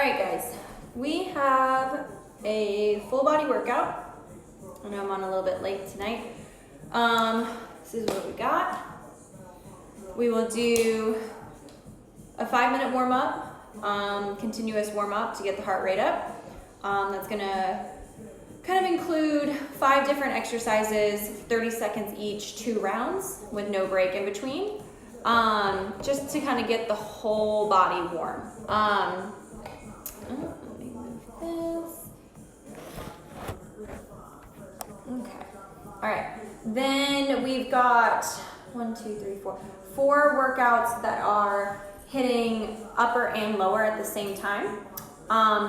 right, guys, we have a full body workout. I know I'm on a little bit late tonight. This is what we got. We will do a 5-minute warm up, continuous warm up to get the heart rate up. That's gonna kind of include 5 different exercises, 30 seconds each, 2 rounds with no break in between. Just to kind of get the whole body warm. Let me move this. Okay. All right. Then we've got 4 workouts that are hitting upper and lower at the same time.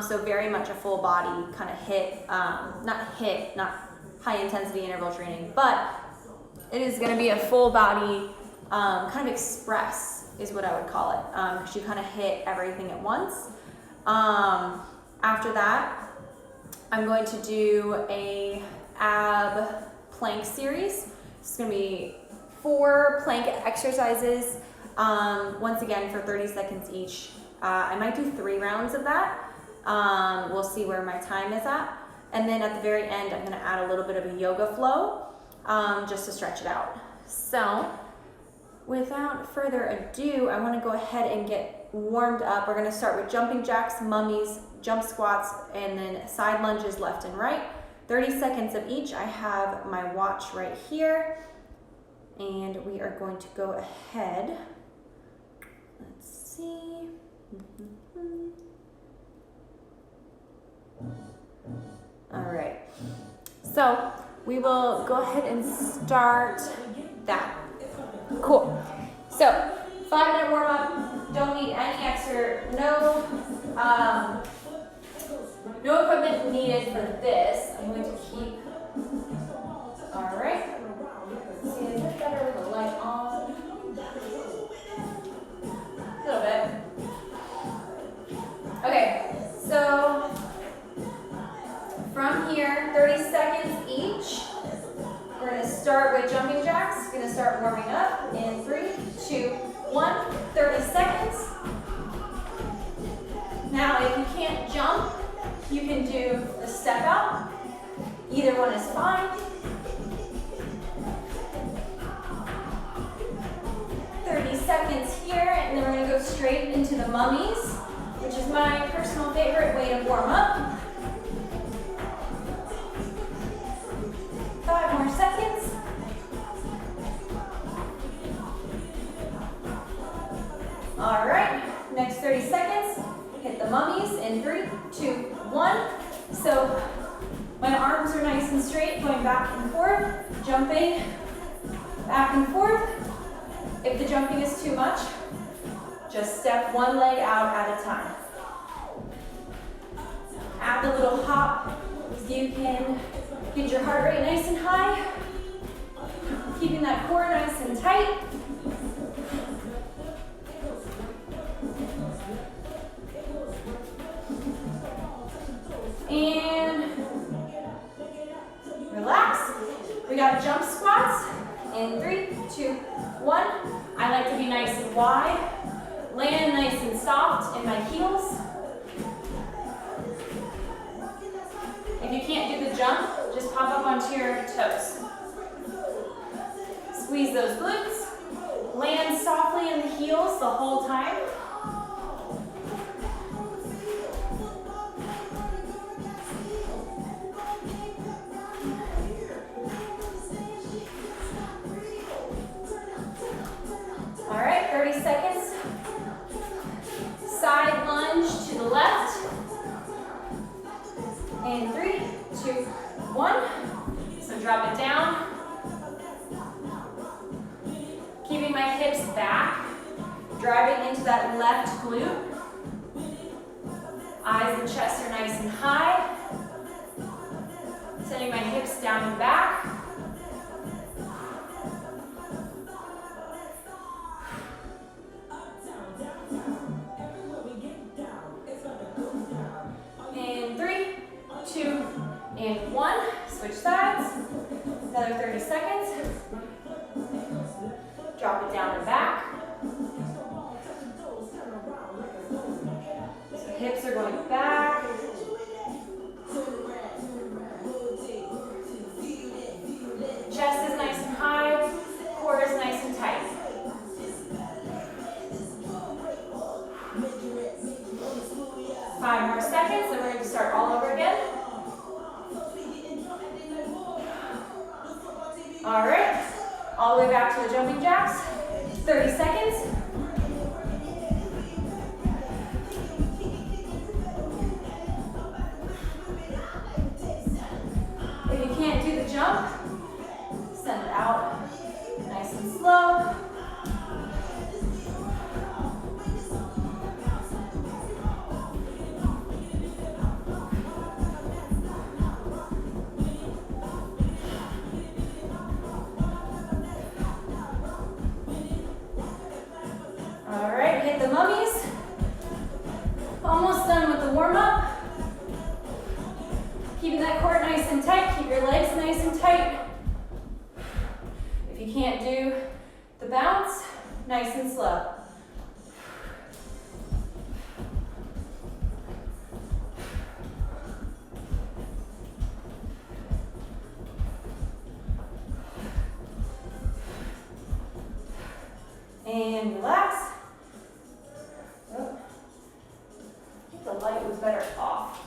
So very much a full body kind of hit, not high intensity interval training, but it is going to be a full body kind of express is what I would call it, because you kind of hit everything at once. After that, I'm going to do a ab plank series. It's going to be 4 plank exercises, once again for 30 seconds each. I might do 3 rounds of that. We'll see where my time is at. And then at the very end, I'm going to add a little bit of a yoga flow, just to stretch it out. So without further ado, I want to go ahead and get warmed up. We're going to start with jumping jacks, mummies, jump squats, and then side lunges left and right. 30 seconds of each. I have my watch right here, and we are going to go ahead. Let's see. All right. So we will go ahead and start that. Cool. So 5-minute warm up. Don't need any extra. No equipment needed for this. I'm going to keep. All right. Let's see, is it better with the light on? A little bit. Okay. So from here, 30 seconds each. We're going to start with jumping jacks. We're going to start warming up in 3, 2, 1. 30 seconds. Now, if you can't jump, you can do the step out. Either one is fine. 30 seconds here, and then we're going to go straight into the mummies, which is my personal favorite way to warm up. 5 more seconds. All right, next 30 seconds, hit the mummies in 3, 2, 1. So my arms are nice and straight, going back and forth, jumping back and forth. If the jumping is too much, just step one leg out at a time. Add the little hop so you can get your heart rate nice and high, keeping that core nice and tight. And relax. We got jump squats in 3, 2, 1. I like to be nice and wide. Land nice and soft in my heels. If you can't do the jump, just pop up onto your toes. Squeeze those glutes. Land softly in the heels the whole time. All right, 30 seconds. Side lunge to the left. In 3, 2, 1. So drop it down. Keeping my hips back. Driving into that left glute. Eyes and chest are nice and high. Sending my hips down and back. In 3, 2, and 1. Switch sides. Another 30 seconds. Drop it down and back. So hips are going 30 seconds. If you can't do the jump, send it out nice and slow. All right, hit the mummies. Almost done with the warm-up. Keeping that core nice and tight. Keep your legs nice and tight. If you can't do the bounce, nice and slow. And relax. Oh, I think the light was better off.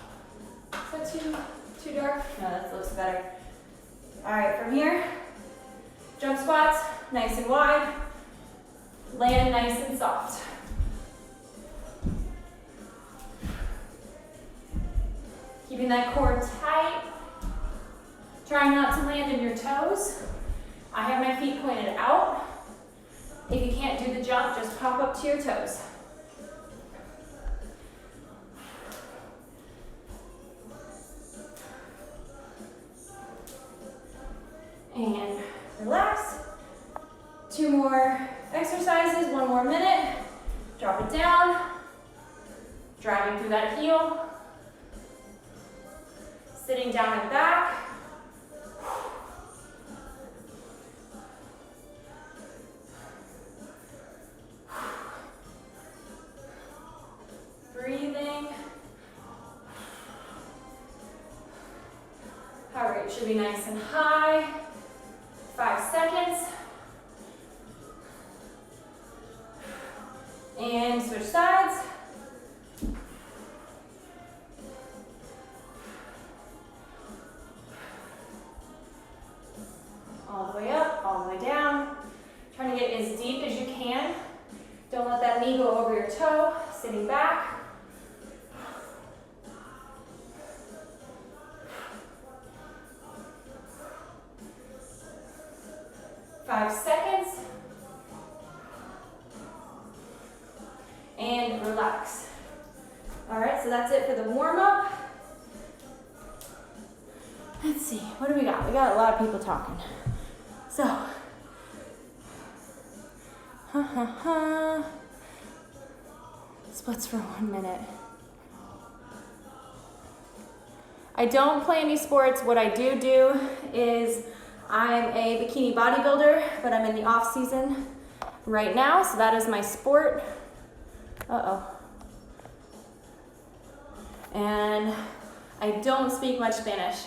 Is that too dark? No, that looks better. All right, from here, jump squats, nice and wide. Land nice and soft. Keeping that core tight. Trying not to land in your toes. I have my feet pointed out. If you can't do the jump, just pop up to your toes. And relax. 2 more exercises, 1 more minute. Drop it down. Driving through that heel. Sitting down and back. Breathing. Heart rate should be nice and high. 5 seconds. And switch sides. All the way up, all the way down. Trying to get as deep as you can. Don't let that knee go over your toe. Sitting back. Five seconds. And relax. All right, so that's it for the warm-up. Let's see, what do we got? We got a lot of people talking. So, splits for 1 minute. I don't play any sports. What I do is I'm a bikini bodybuilder, but I'm in the off season right now, so that is my sport. And I don't speak much Spanish,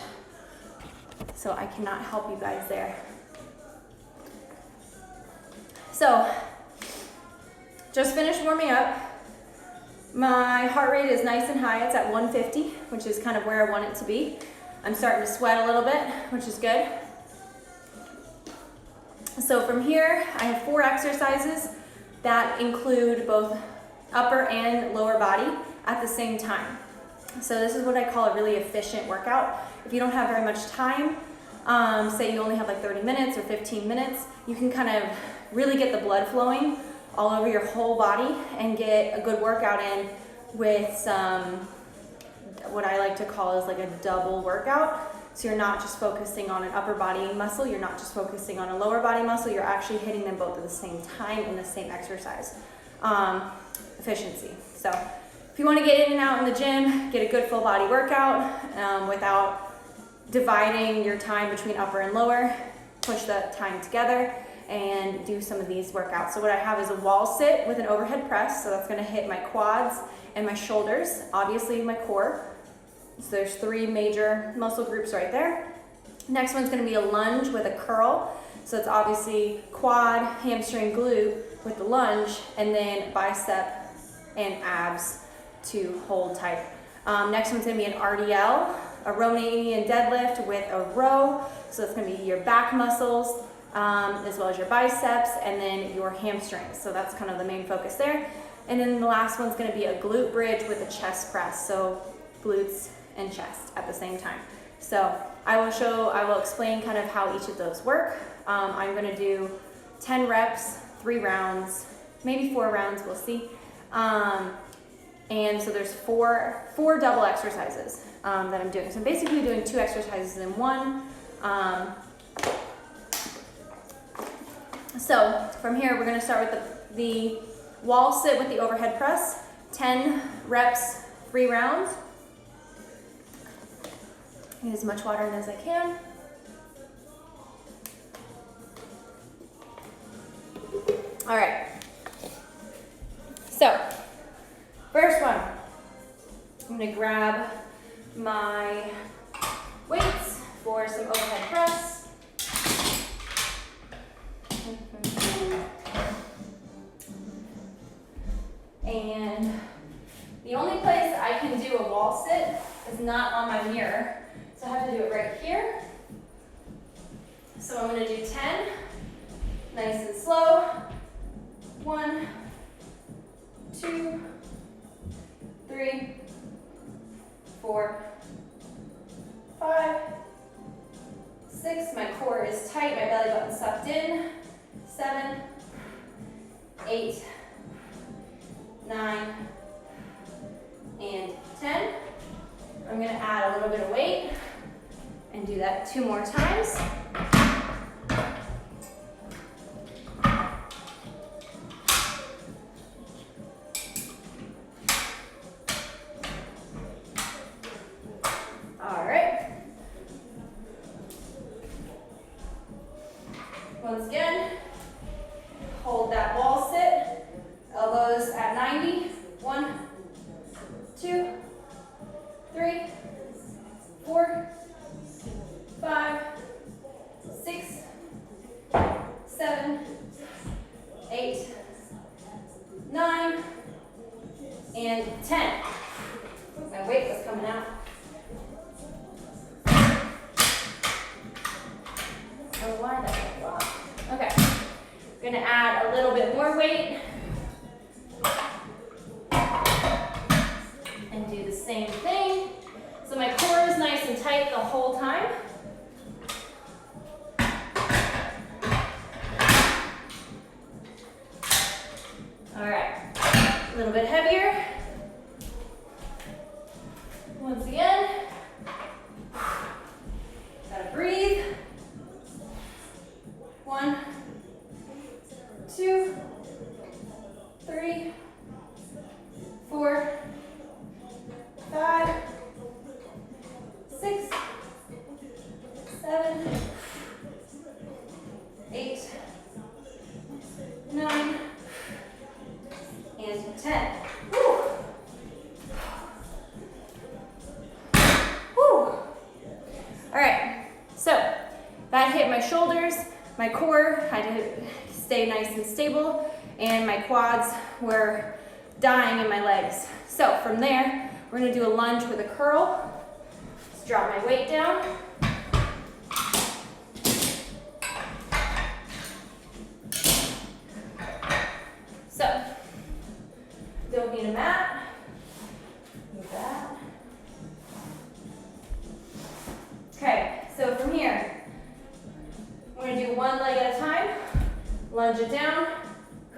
so I cannot help you guys there. So, just finished warming up. My heart rate is nice and high. It's at 150, which is kind of where I want it to be. I'm starting to sweat a little bit, which is good. So from here, I have 4 exercises that include both upper and lower body at the same time. So this is what I call a really efficient workout. If you don't have very much time, say you only have like 30 minutes or 15 minutes, you can kind of really get the blood flowing all over your whole body and get a good workout in with some, what I like to call is like a double workout. So you're not just focusing on an upper body muscle, you're not just focusing on a lower body muscle, you're actually hitting them both at the same time in the same exercise. Efficiency. So if you want to get in and out in the gym, get a good full body workout without dividing your time between upper and lower, push the time together and do some of these workouts. So what I have is a wall sit with an overhead press, so that's going to hit my quads and my shoulders, obviously my core. So there's 3 major muscle groups right there. Next one's going to be a lunge with a curl. So it's obviously quad, hamstring, glute with the lunge, and then bicep and abs to hold tight. Next one's going to be an RDL, a Romanian deadlift with a row. So it's going to be your back muscles as well as your biceps, and then your hamstrings. So that's kind of the main focus there. And then the last one's gonna be a glute bridge with a chest press. So glutes and chest at the same time. So I will explain kind of how each of those work. I'm gonna do 10 reps, 3 rounds, maybe 4 rounds, we'll see. And so there's four double exercises that I'm doing. So I'm basically doing 2 exercises in one. So from here, we're gonna start with the wall sit with the overhead press, 10 reps, 3 rounds. Get as much water in as I can. All right. So, first one, I'm gonna grab my weights for some overhead press. And the only place I can do a wall sit is not on my mirror. So I have to do it right here. So I'm gonna do 10, nice and slow. 1, 2, 3, 4, 5, 6. My core is tight, my belly button's sucked in. 7, 8, 9, and 10. I'm gonna add a little bit of weight and do that 2 more times. All right. Once again, hold that wall sit, elbows at 90. 1, 2, 3, 4, 5, 6, 7, 8, 9, and 10. My weight was coming out. Oh, why did I go off? Okay. I'm gonna add a little bit more weight. And do the same thing. So my core is nice and tight the whole time. All right, a little bit heavier. Once again, gotta breathe. 1, 2, 3, 4, 5, 6, 7, 8, 9, and 10. Woo. Woo. All right, so that hit my shoulders, my core had to stay nice and stable, and my quads were dying in my legs. So from there, we're gonna do a lunge with a curl. Let's drop my weight down. So, don't need a mat. Move that. Okay, so from here, we're gonna do one leg at a time. Lunge it down,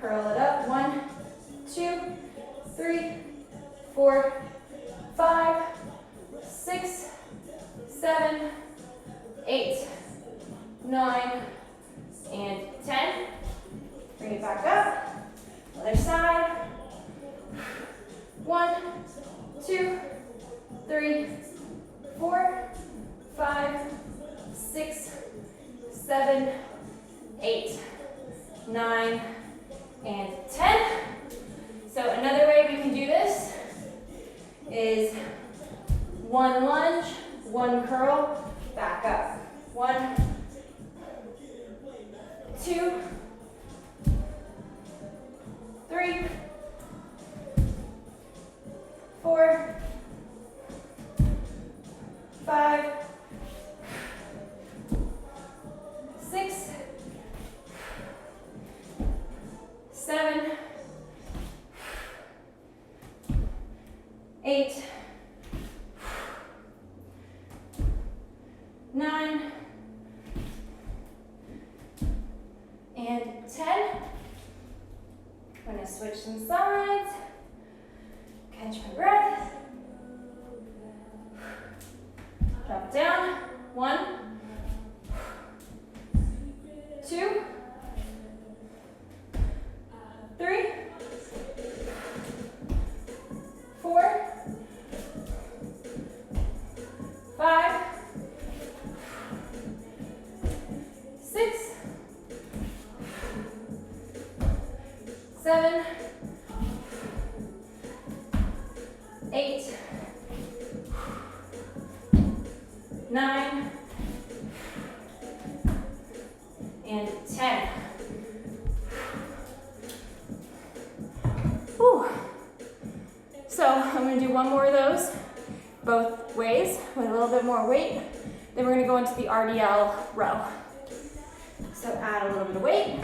curl it up. 1, 2, 3, 4, 5, 6, 7, 8, 9, and 10. Bring it back up. Other side. 1, 2, 3, 4, 5, 6, 7, 8, 9, and 10. So another way we can do this is 1 lunge, 1 curl, back up. 1, 2, 3, 4, 5, 6, 7, 8, 9, and 10. I'm going to switch some sides, catch my breath, drop it down. 1, 2, 3, 4, 5, 6, 7, 8, 9, and 10. Whew. So I'm going to do one more of those both ways with a little bit more weight. Then we're going to go into the RDL row. So add a little bit of weight.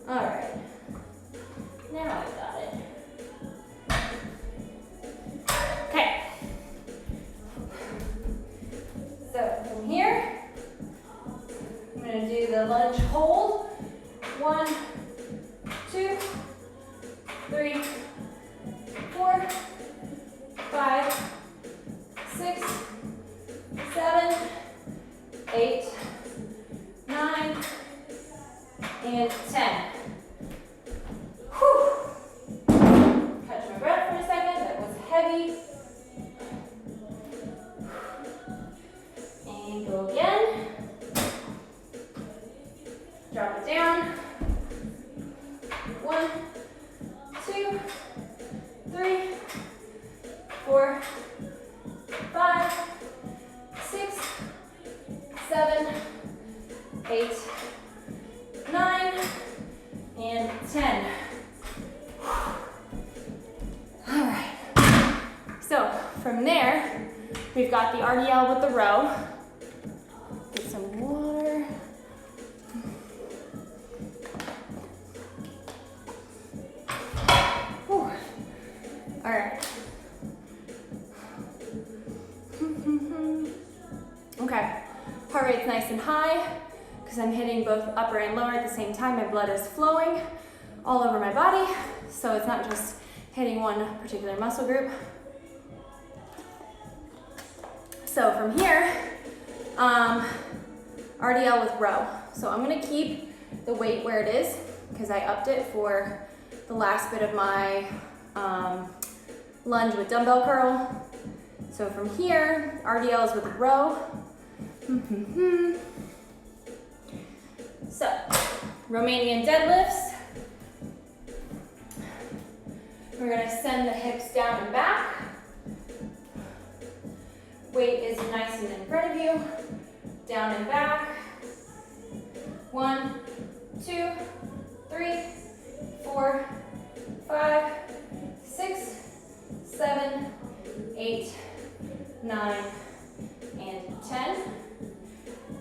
All right, now I got it. Okay, so from here, I'm going to do the lunge hold. 1, 2, 3, 4, 5, 6, 7, 8, 9, and 10. Whew. Catch my breath for a second. That was heavy. And go again. Drop it down. 1, 2, 3, 4, 5, 6, 7, 8, 9, and 10. All right. So from there, we've got the RDL with the row. Get some water. Whew. All right. Okay. Heart rate's nice and high, because I'm hitting both upper and lower at the same time. My blood is flowing all over my body, so it's not just hitting one particular muscle group. So from here, RDL with row. So I'm gonna keep the weight where it is, because I upped it for the last bit of my lunge with dumbbell curl. So from here, RDL is with row. So, Romanian deadlifts. We're going to send the hips down and back. Weight is nice and in front of you. Down and back. 1, 2, 3, 4, 5, 6, 7, 8, 9, and 10.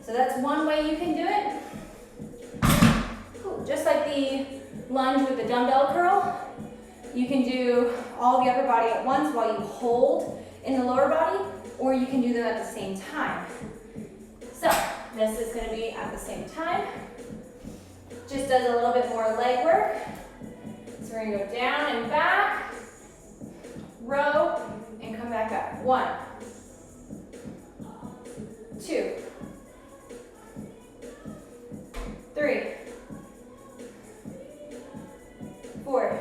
So that's one way you can do it. Just like the lunge with the dumbbell curl, you can do all the upper body at once while you hold in the lower body, or you can do them at the same time. So this is going to be at the same time. Just does a little bit more leg work. So we're going to go down and back, row, and come back up. 1, 2, 3, 4,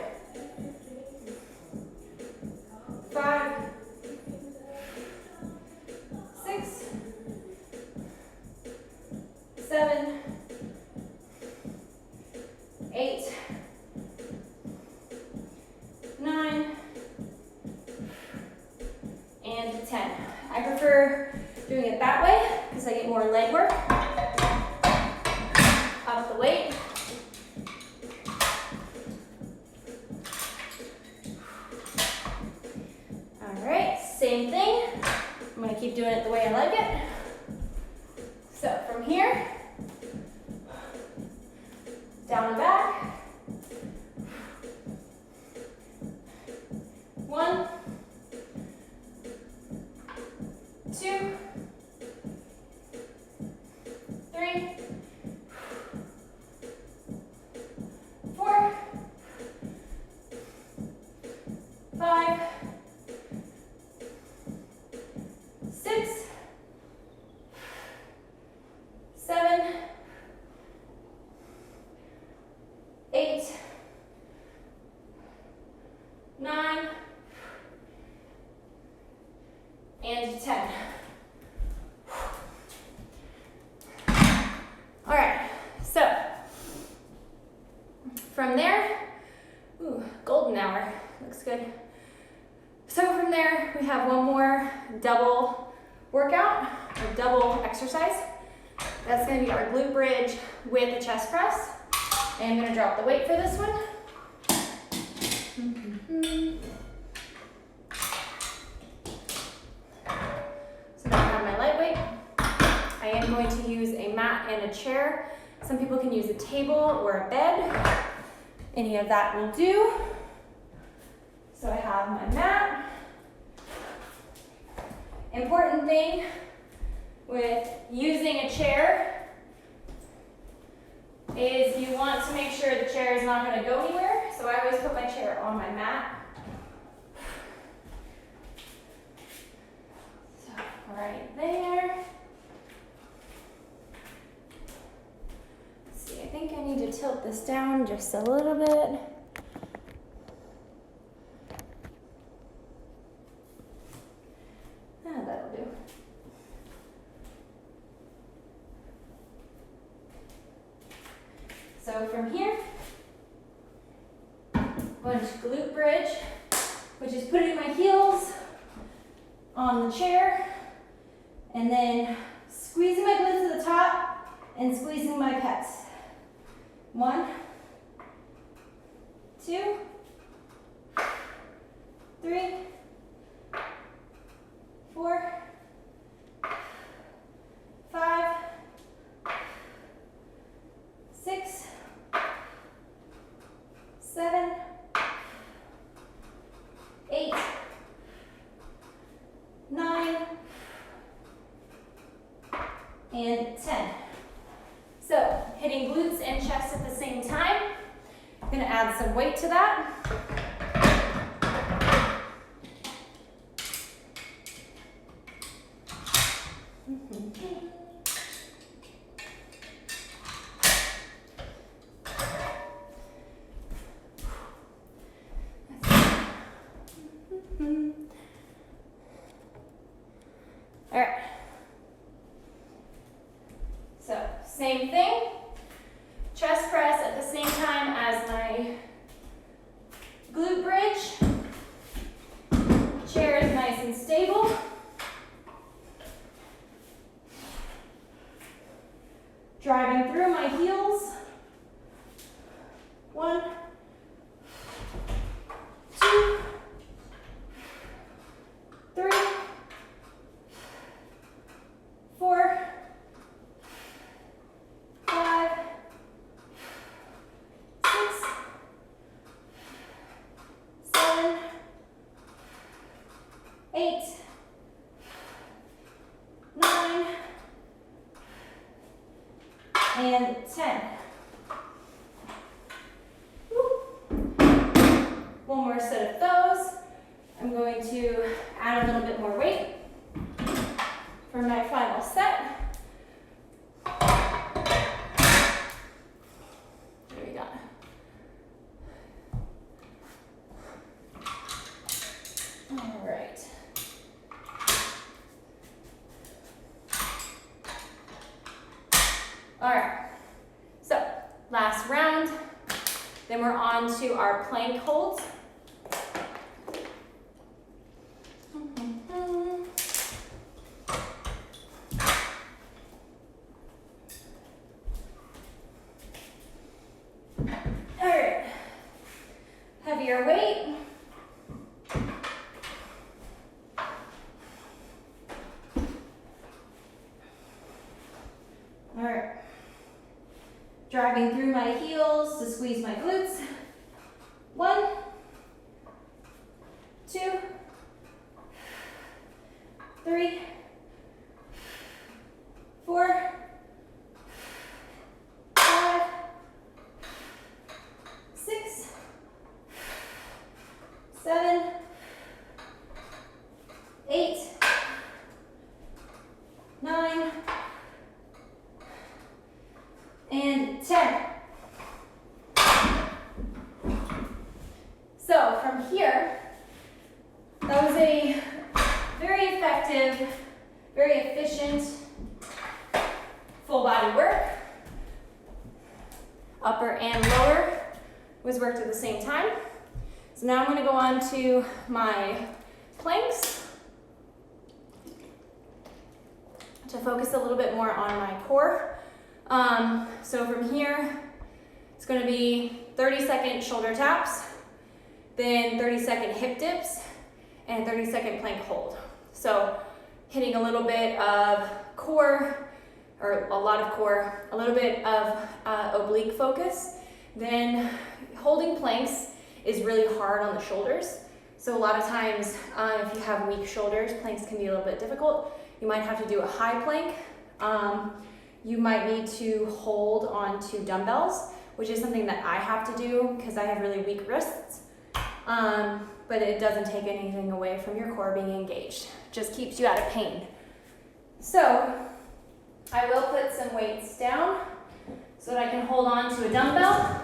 5, 6, 7, 8, 9, and 10. I prefer doing it that way because I get more leg leg work. Up the weight. All right, same thing. I'm gonna keep doing it the way I like it. So from here, down and back. 1, 2, 3, 4, 5, 6, 7, 8, 9, and 10. All right, so from there, golden hour, looks good. So from there, we have one more double workout, or double exercise. That's gonna be our glute bridge with a chest press. And I'm gonna drop the weight for this one. So now I have my lightweight. I am going to use a mat and a chair. Some people can use a table or a bed. Any of that will do. So I have my mat. Important thing with using a chair is you want to make sure the chair is not going to go anywhere. So I always put my chair on my mat. So right there. Let's see, I think I need to tilt this down just a little bit. That'll do. So from here, I'm going to glute bridge, which is putting my heels on the chair and then squeezing my glutes to the top and squeezing my pecs. 1, 2, 3, 4, 5, 6, 7, 8, 9, and 10. So hitting glutes and chest at the same time. I'm going to add some weight to that. All right. So same thing. Chest press at the same time as my glute bridge. Chair is nice and stable. Driving through my heels. 1, 2, 3, 4, 5, 6, 7, 8, 9, and 10. One more set of those. I'm going to add a little bit more weight for my final set. There we go. All right. All right. So last round. Then we're on to our plank holds. heavier weight. All right. Driving through my heels to squeeze my glutes. 1, 2, 3, 4, 5, 6, 7, 8, 9, and 10. So from here, that was a very effective, very efficient full body work. Upper and lower was worked at the same time. So now I'm going to go on to my planks to focus a little bit more on my core. So from here, it's going to be 30-second shoulder taps, then 30-second hip dips, and 30-second plank hold. So hitting a little bit of core, or a lot of core, a little bit of oblique focus. Then holding planks is really hard on the shoulders. So a lot of times, if you have weak shoulders, planks can be a little bit difficult. You might have to do a high plank. You might need to hold onto dumbbells, which is something that I have to do because I have really weak wrists. But it doesn't take anything away from your core being engaged. It just keeps you out of pain. So I will put some weights down so that I can hold on to a dumbbell.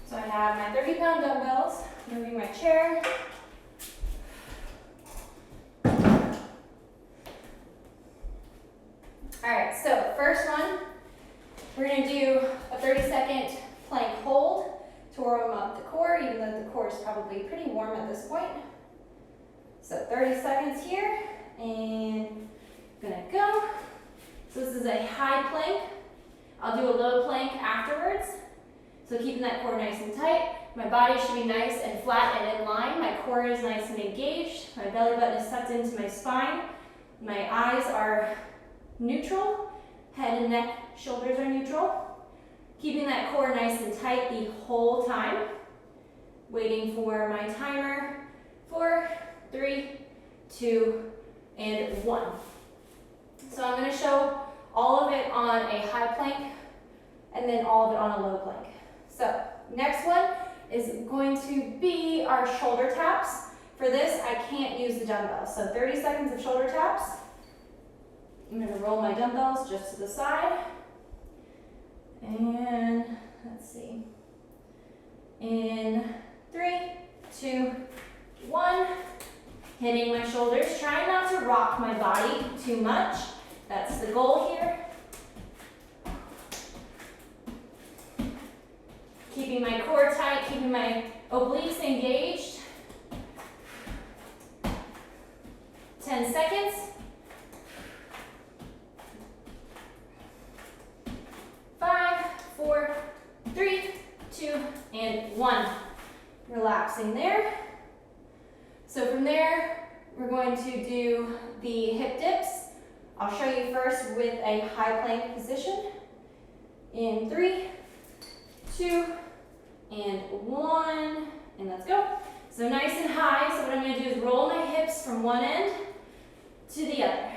So I have my 30-pound dumbbells, moving my chair. All right, so first one, we're gonna do a 30-second plank hold to warm up the core, even though the core is probably pretty warm at this point. So 30 seconds here, and gonna go. So this is a high plank. I'll do a low plank afterwards. So keeping that core nice and tight. My body should be nice and flat and in line. My core is nice and engaged. My belly button is tucked into my spine. My eyes are neutral. Head and neck, shoulders are neutral. Keeping that core nice and tight the whole time. Waiting for my timer. 4, 3, 2, and 1. So I'm going to show all of it on a high plank and then all of it on a low plank. So next one is going to be our shoulder taps. For this, I can't use the dumbbells. So 30 seconds of shoulder taps. I'm going to roll my dumbbells just to the side. And let's see. In 3, 2, 1. Hitting my shoulders. Trying not to rock my body too much. That's the goal here. Keeping my core tight, keeping my obliques engaged. 10 seconds. 5, 4, 3, 2, and 1. Relaxing there. So from there, we're going to do the hip dips. I'll show you first with a high plank position. In 3, 2, and 1, and let's go. So nice and high, so what I'm going to do is roll my hips from one end to the other.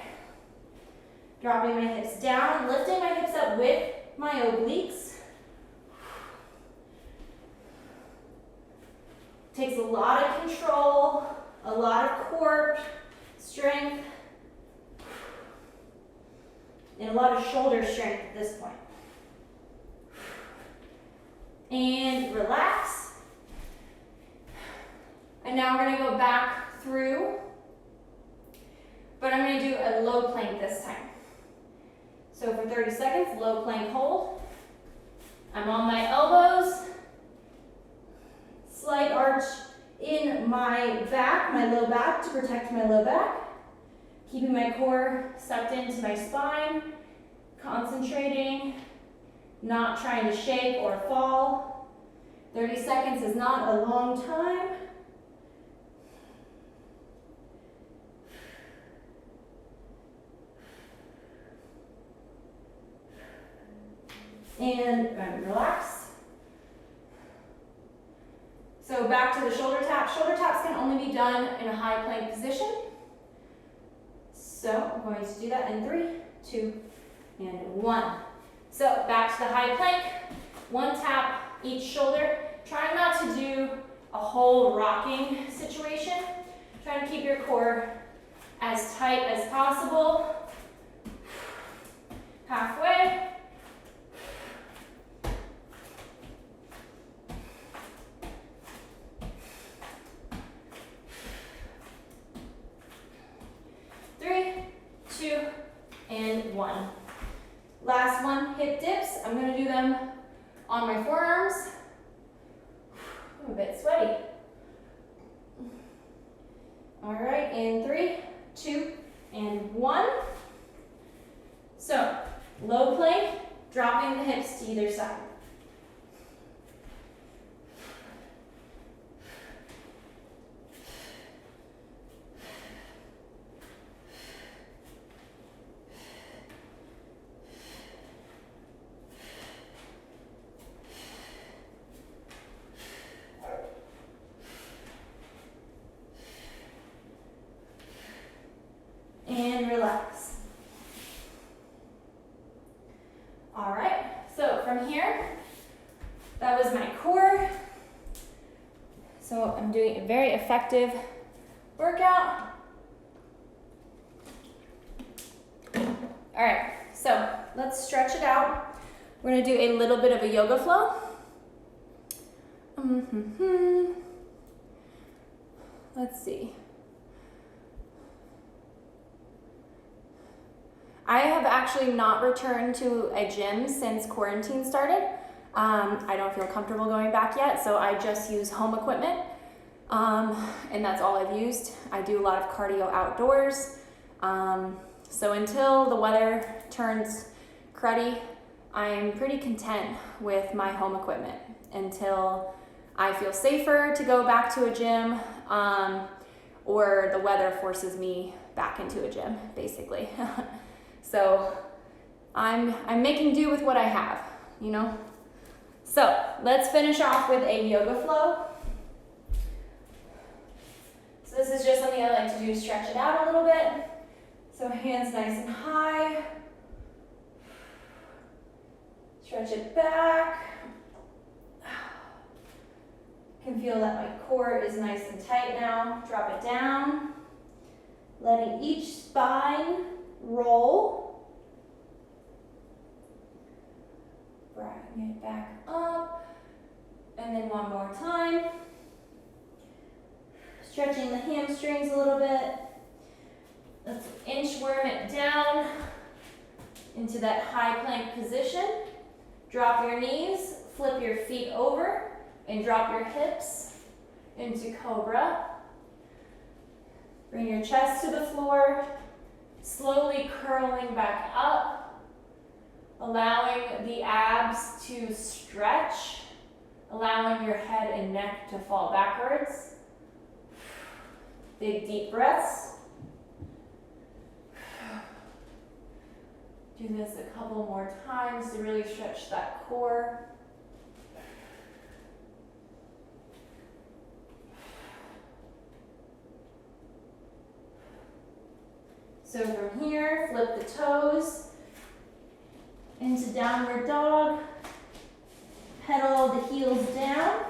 Dropping my hips down, lifting my hips up with my obliques. Takes a lot of control, a lot of core strength, and a lot of shoulder strength at this point. And relax. And now we're going to go back through, but I'm going to do a low plank this time. So for 30 seconds, low plank hold. I'm on my elbows, slight arch in my back, my low back, to protect my low back. Keeping my core sucked into my spine, concentrating not trying to shake or fall. 30 seconds is not a long time. And relax. So back to the shoulder tap. Shoulder taps can only be done in a high plank position. So I'm going to do that in 3, 2, and 1. So back to the high plank. 1 tap each shoulder. Try not to do a whole rocking situation. Try to keep your core as tight as possible. Halfway. And 1. Last one, hip dips. I'm going to do them on my forearms. I'm a bit sweaty. All right, in 3, 2, and 1. So, low plank, dropping the hips to either side. And relax. All right, so from here, that was my core. So I'm doing a very effective workout. All right, so let's stretch it out. We're gonna do a little bit of a yoga flow. Let's see. I have actually not returned to a gym since quarantine started. I don't feel comfortable going back yet, so I just use home equipment, and that's all I've used. I do a lot of cardio outdoors, so until the weather turns cruddy, I'm pretty content with my home equipment until I feel safer to go back to a gym, or the weather forces me back into a gym, basically. So I'm making do with what I have, you know? So let's finish off with a yoga flow. So this is just something I like to do, stretch it out a little bit. So hands nice and high. Stretch it back. I can feel that my core is nice and tight now. Drop it down. Letting each spine roll. Bring it back up. And then one more time. Stretching the hamstrings a little bit. Let's inchworm it down into that high plank position. Drop your knees, flip your feet over, and drop your hips into cobra. Bring your chest to the floor, slowly curling back up, allowing the abs to stretch, allowing your head and neck to fall backwards. Big deep breaths. Do this a couple more times to really stretch that core. So from here, flip the toes into downward dog. Pedal the heels down.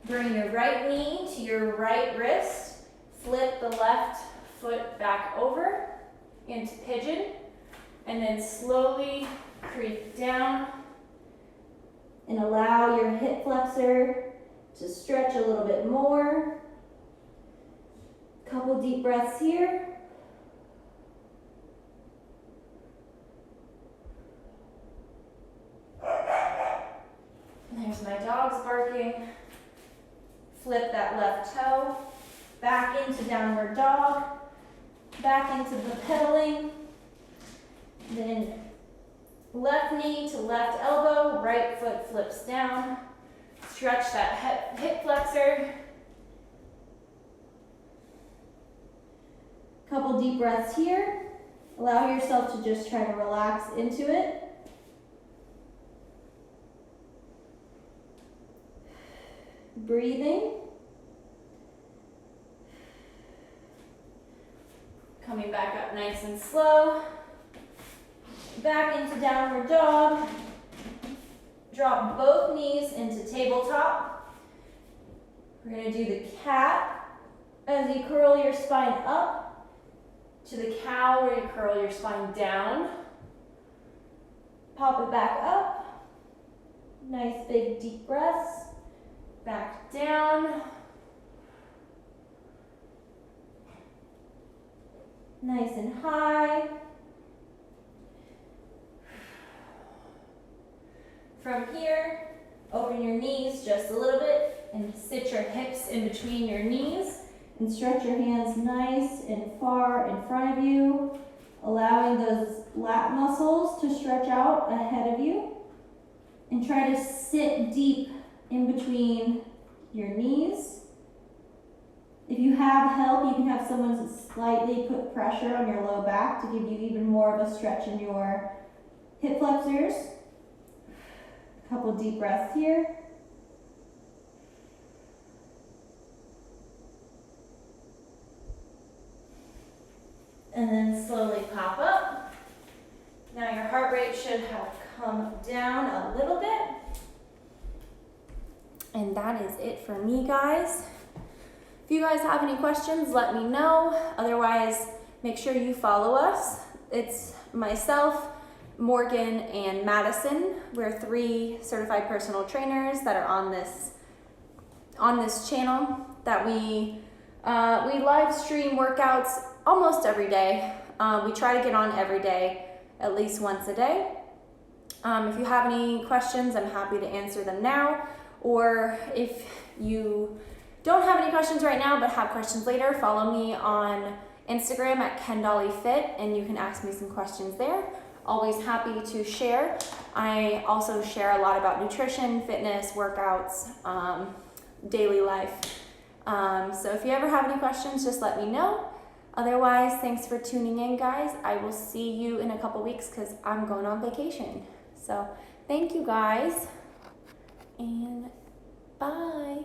Bring your right knee to your right wrist. Flip the left foot back over into pigeon. And then slowly creep down and allow your hip flexor to stretch a little bit more. Couple deep breaths here. There's my dogs barking. Flip that left toe back into downward dog, back into the pedaling. Then Left knee to left elbow, right foot flips down. Stretch that hip flexor. Couple deep breaths here. Allow yourself to just try to relax into it. Breathing. Coming back up nice and slow. Back into downward dog. Drop both knees into tabletop. We're going to do the cat as you curl your spine up, to the cow where you curl your spine down. Pop it back up. Nice big deep breaths. Back down. Nice and high. From here, open your knees just a little bit and sit your hips in between your knees and stretch your hands nice and far in front of you, allowing those lat muscles to stretch out ahead of you. And try to sit deep in between your knees. If you have help, you can have someone slightly put pressure on your low back to give you even more of a stretch in your hip flexors. A couple deep breaths here. And then slowly pop up. Now your heart rate should have come down a little bit. And that is it for me, guys. If you guys have any questions, let me know. Otherwise, make sure you follow us. It's myself, Morgan, and Madison. We're 3 certified personal trainers that are on this channel that we live stream workouts almost every day. We try to get on every day, at least once a day. If you have any questions, I'm happy to answer them now. Or if you don't have any questions right now but have questions later, follow me on Instagram at Kendall Fit and you can ask me some questions there. Always happy to share. I also share a lot about nutrition, fitness, workouts, daily life. So if you ever have any questions, just let me know. Otherwise, thanks for tuning in, guys. I will see you in a couple weeks because I'm going on vacation. So thank you, guys, and bye.